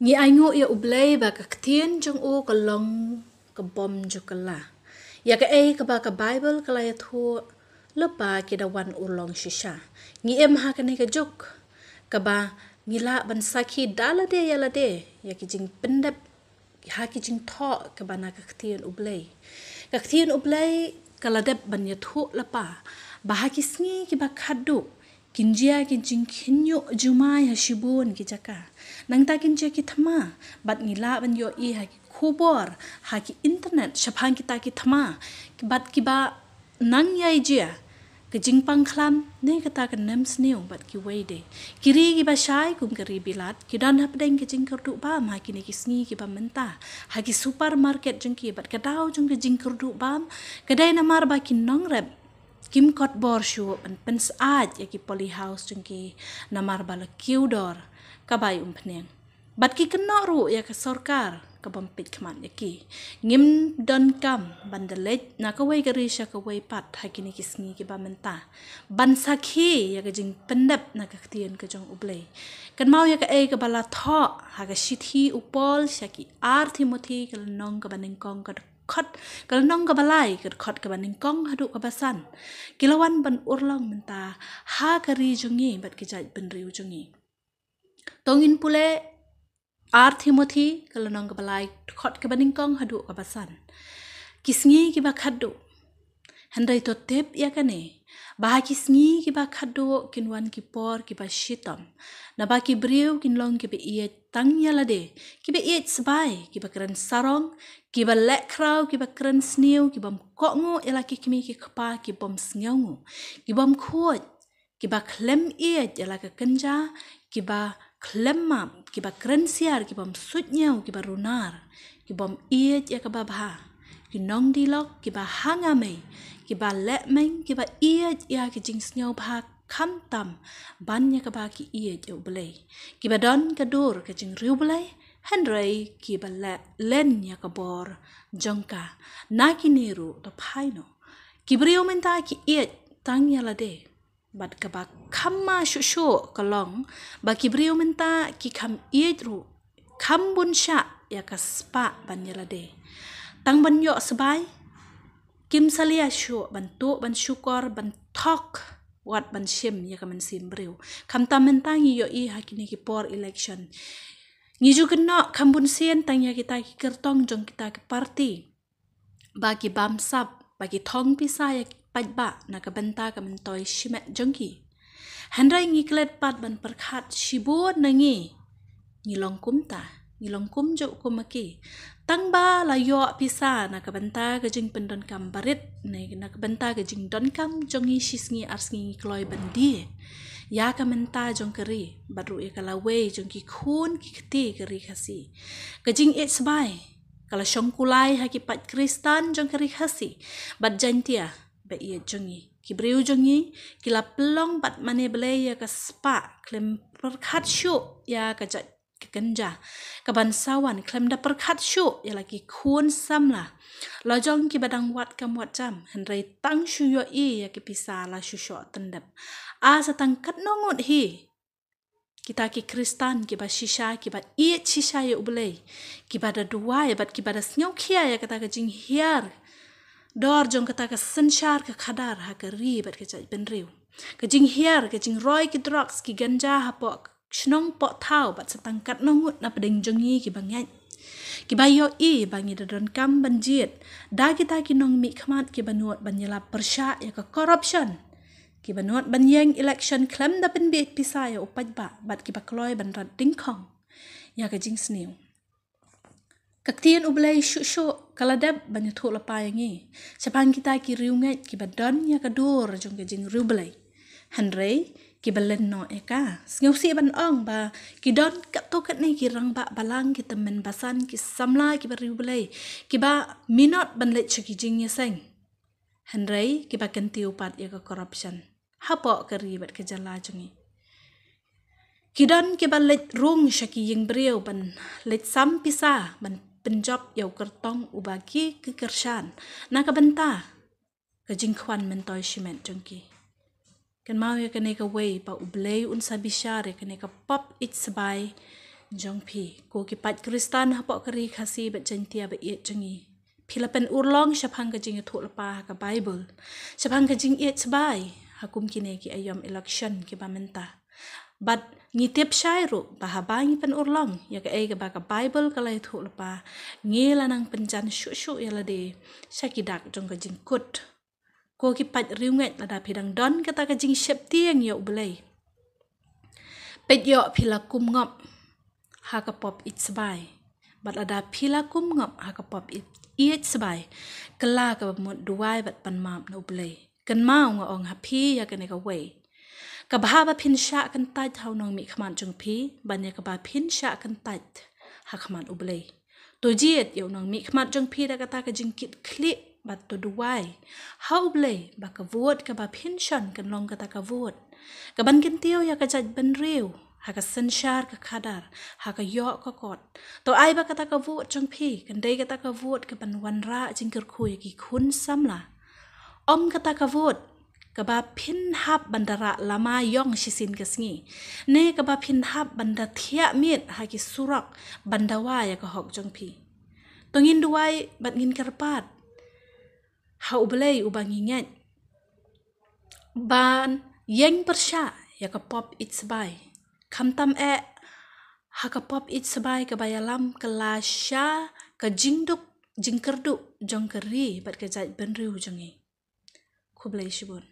Ngi aingo ia ublay ba kaktien jong o kalong kabom jukala. Ya ka ei ka ba ka Bible kala ya thu lepa kida wan ulong shisha. Ngi em ha kane ka juk ka ba ngila ban sakhi dala de ya la de ya ki jing pendep ha ki jing tho ka ba na kaktien ublay. Kaktien ublay kala dep ban ya thu lepa ba ha ki sngi ki ba khadu kinjia kinjing kinyo jumai ha shibun ki jaka nang ta kinjia ki thama bat ngila ban yo I ha ki khubor ha ki internet shapang kita ki thama bat ki ba nang yai jia ke jingpang khlam ne kata ka nem sneu bat ki weide kiri ki ba shai kum kari bilat ki dan hap deng ki jing kerdu ba ma ki ne ki sngi ki ba menta ha ki supermarket jeng ki bat ka dau jeng ki jing kerdu bam kedai namar ba ki nong rep Kim kot bor shu an pens aaj ya ki poly house jengki namar bala kiudor kabay umpneng. Bat ki kena ru ya ka sorkar kabampit kman ya ki. Ngim don kam bandalet na kaway gari siya kaway pat hakini kisngi ki ba menta. Ban sakhi ya ka jing pendep na kaktiyan ka jong ublay. Kan mau ya ka ay ka bala tho ha ka shithi upol siya ki Timothy kalanong ka baningkong ka khot kalnong ka balai ka khot ka baning kong hadu ka basan kilawan ban urlang menta ha kari jungi bat ki jaj ban riu jungi tongin pule Timothy kalnong ka balai khot ka baning kong hadu ka basan kisngi ki ba khadu handai to tep ya kane bah kisngi ki ba khadu kinwan ki por ki ba shitam na ba ki briu kinlong ki be iet tang yala de ki be iet sbai ki ba kran sarong ki ba lek krau ki ba kran sneu ki bam kokngo yala ki kimi ki khpa ki bom sngeungu ki bam khot ki ba klem iet yala ka kenja ki ba klem mam ki ba kran siar ki bam sutnyau ki ba runar ki bom iet ya ka ba bha ki nong dilok ki ba hangame ki ba lek meng ki ba iet ya ki jing sneu bha kham tam ban ya ka ba ki iet yo blai ki ba don ka dur ka jing riu blai Henry ki ba len ya ka bor jongka na ki niru to phaino ki brio menta ki iet tang ya la de bat ka ba khamma shusho kalong ba ki brio menta ki kham iet ru kham bun sha ya ka spa ban ya la de tang ban yo sbai kim salia shu ban tu ban shukor ban thok wat ban shim ya ka man sim brio kham ta menta ngi yo I hakini ki por election Ngiju kena kambun sien tanya kita ki kertong jong kita ki parti bagi bamsap bagi thong pisa ya pajba na ka benta ka mentoi shimet jongki handrai ngiklet pat ban perkhat shibun nangi ngilong kum jo kumaki tangba la yo pisa na ka benta ka jing pendon kam barit na ka benta ka jing don kam jongi shisngi arsngi kloi bandi ya ka menta jong kari baru ya kala we jong ki khun ki khti kari khasi kajing et sbai kala shongkulai ha ki pat kristan jong kari khasi bat jantia ba ia jongi ki breu jongi kila pelong bat mane blai ya ka spa klem perkhat shu ya ka jat kenja ka bansawan klem da perkhat shu ya lagi khun samla la jong ki badang wat kam wat jam handrai tang shu yo I ya ki pisa la shu sho tendap a satang kat nongot hi kita ki kristan ki ba shisha ki ba iet shisha ya ublay ki ba da dua ya bat ki ba da sneu khia ya kata ka jing hiar dor jong kata ka senshar ka khadar ha ka ri bat ka jaj ben riu ka jing hiar ka jing roi ki drugs ki ganja ha pok snong po thau bat satang kat nongot na pedeng jongi ki bangai ki ba yo I bangi da don kam banjit da kita ki nong mi khmat ki banuat banyala persha ya ka corruption ki banuat banyeng election klem da pen bit pisa ya upaj ba bat ki ba kloi ban rat dingkhong ya ka jing sneu kaktien ublay shu kaladab banyu thu lapa yangi sapang kita ki riunget ki ba don ya ka dur jong ka jing riu blay handrei ki balen no eka sneu si ban ong ba ki don kat to kat ni ki rang ba balang ki temen basan ki samla ki ba riu blay ki ba minot ban let ki jing ya seng handrei ki ba kentiu pat ya ka corruption hapo ka ribat ka jala jongi ki don ki ba let rung shaki ying brio ban let sam pisa ban penjob yau kertong ubagi ki kershan na ka benta ka jing khwan mentoi shimet jongki kan mau ya kene ka way pa ublay unsa bishare kene ka pop it sabai jong pi ko ki pat Kristan hapok keri khasi bat jantia ba iet jangi pila pen urlong syapang ka jing thu lapa ka Bible syapang ka jing iet sebai hakum kine ki ayam election ki bamenta bat ngitip syairu bahabangi pen urlong ya ka ai ka ba ka Bible ka lai thu lapa ngila nang penjan syu ya lade syakidak jong ka jing kut ko ki pat riunget lada pidang don kata ka jing syep tiang yo belai pet yo pila kum ngop ha ka pop it sebai bat lada pila kum ngop ha ka pop it sebai kala ka mot duai bat pan map no belai kan mau nga ong happy ya ka ne ka way ka bahaba pin sha kan tat hau nong mi khman jung pi ban ya ka ba pin sha kan tat ha khman ublei to jiet yo nong mi khman jung pi da ka ta ka jing kit kli bat to duai ha ublei ba ka vote ka ba pin shan kan long ka ta ka vote ka ban kin tio ya ka jaj ban riu ha ka sanshar ka khadar ha ka yo ka kot to ai ba ka ta ka vote jung pi kan dei ka ta ka vote ka ban wan ra jing ker khui ki khun samla om ka ta ka vote kaba pin hap bandara lama yong shisin kasngi ne kaba pin hap banda thia mit haki surak bandawa ya ka hok jong pi tongin duai bat ngin karpat ha ublei ubangingat ban yeng persha ya ka pop it sebai kamtam ha ka pop it sebai ka bayalam kelasha ka jingduk jingkerdu jong keri bat ka jai benriu jangi kublai shibun